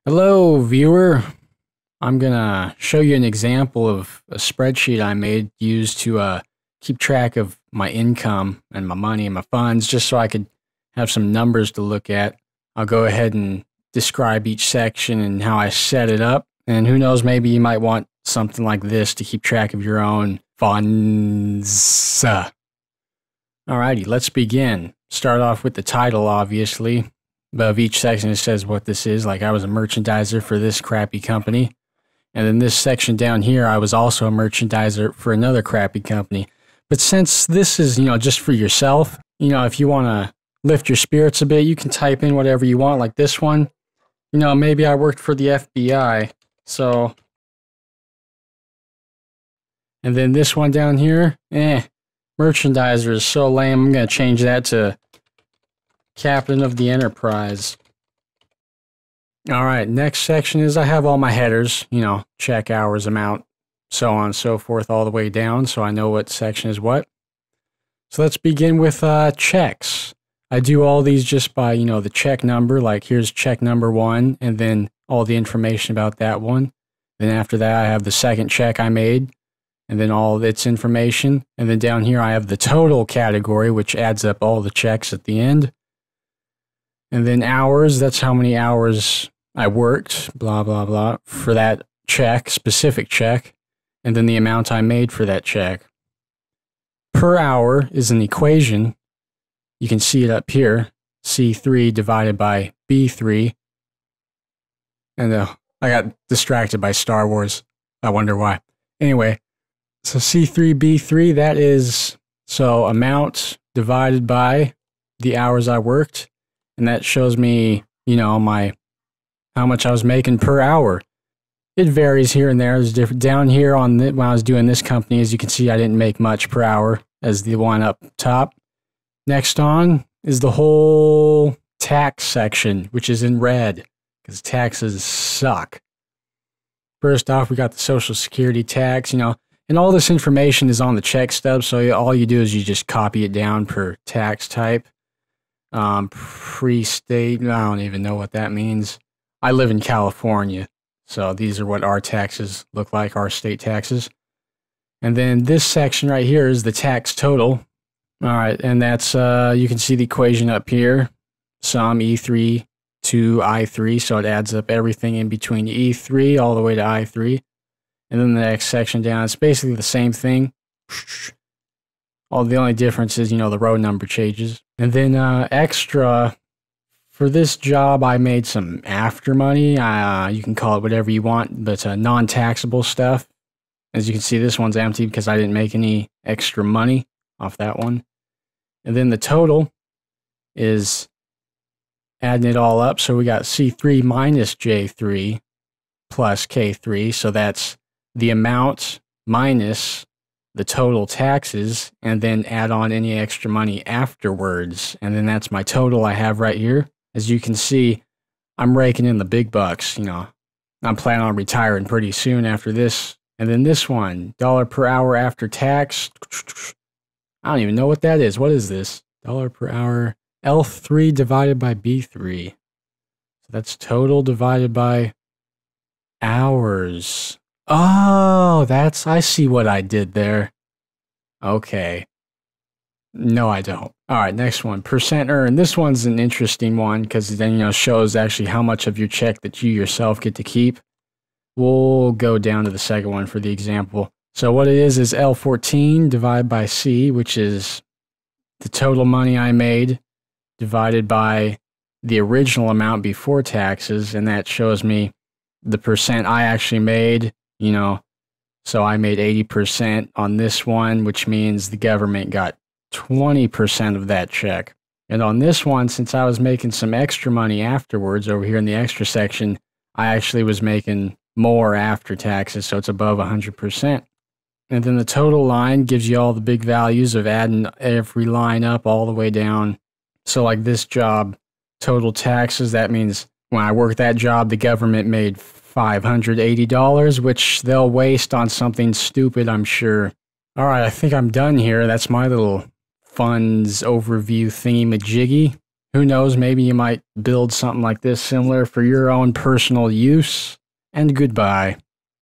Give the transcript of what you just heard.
Hello, viewer. I'm gonna show you an example of a spreadsheet I made used to keep track of my income and my money and my funds, just so I could have some numbers to look at. I'll go ahead and describe each section and how I set it up. And who knows, maybe you might want something like this to keep track of your own funds. Alrighty, let's begin. Start off with the title, obviously. Above each section it says what this is, like I was a merchandiser for this crappy company. And then this section down here, I was also a merchandiser for another crappy company. But since this is, just for yourself, if you want to lift your spirits a bit, you can type in whatever you want, like this one. Maybe I worked for the FBI, so. And then this one down here, merchandiser is so lame, I'm going to change that to Captain of the Enterprise. Alright, next section is I have all my headers, check, hours, amount, so on and so forth, all the way down, so I know what section is what. So let's begin with checks. I do all these just by, the check number, like here's check number 1, and then all the information about that one. Then after that I have the second check I made, and then all of its information. And then down here I have the total category, which adds up all the checks at the end. And then hours, that's how many hours I worked, blah, blah, blah, for that check, specific check. And then the amount I made for that check. Per hour is an equation. You can see it up here, C3 divided by B3. And I got distracted by Star Wars. I wonder why. Anyway, so C3B3, that is, so amount divided by the hours I worked. And that shows me, how much I was making per hour. It varies here and there. It's different. Down here when I was doing this company, as you can see, I didn't make much per hour as the one up top. Next on is the whole tax section, which is in red because taxes suck. First off, we got the Social Security tax, and all this information is on the check stub. So all you do is you just copy it down per tax type. Pre-state, I don't even know what that means. I live in California, so these are what our taxes look like, our state taxes. And then this section right here is the tax total. All right, and that's, you can see the equation up here, sum E3 to I3, so it adds up everything in between E3 all the way to I3. And then the next section down, it's basically the same thing. The only difference is, the row number changes. And then extra, for this job, I made some after money. You can call it whatever you want, but non-taxable stuff. As you can see, this one's empty because I didn't make any extra money off that one. And then the total is adding it all up. So we got C3 minus J3 plus K3. So that's the amount minus the total taxes, and then add on any extra money afterwards. And then that's my total I have right here. As you can see, I'm raking in the big bucks, I'm planning on retiring pretty soon after this. And then this one, dollar per hour after tax. I don't even know what that is. What is this? Dollar per hour, L3 divided by B3. So that's total divided by hours. Oh, I see what I did there. Okay. No, I don't. All right, next one, percent earned. This one's an interesting one because it then, shows actually how much of your check that you yourself get to keep. We'll go down to the second one for the example. So what it is L14 divided by C, which is the total money I made divided by the original amount before taxes, and that shows me the percent I actually made. So I made 80% on this one, which means the government got 20% of that check. And on this one, since I was making some extra money afterwards over here in the extra section, I actually was making more after taxes, so it's above 100%. And then the total line gives you all the big values of adding every line up all the way down. So like this job, total taxes, that means when I worked that job, the government made $580, which they'll waste on something stupid, I'm sure. All right, I think I'm done here. That's my little funds overview thingy-majiggy. Who knows, maybe you might build something like this similar for your own personal use. And goodbye.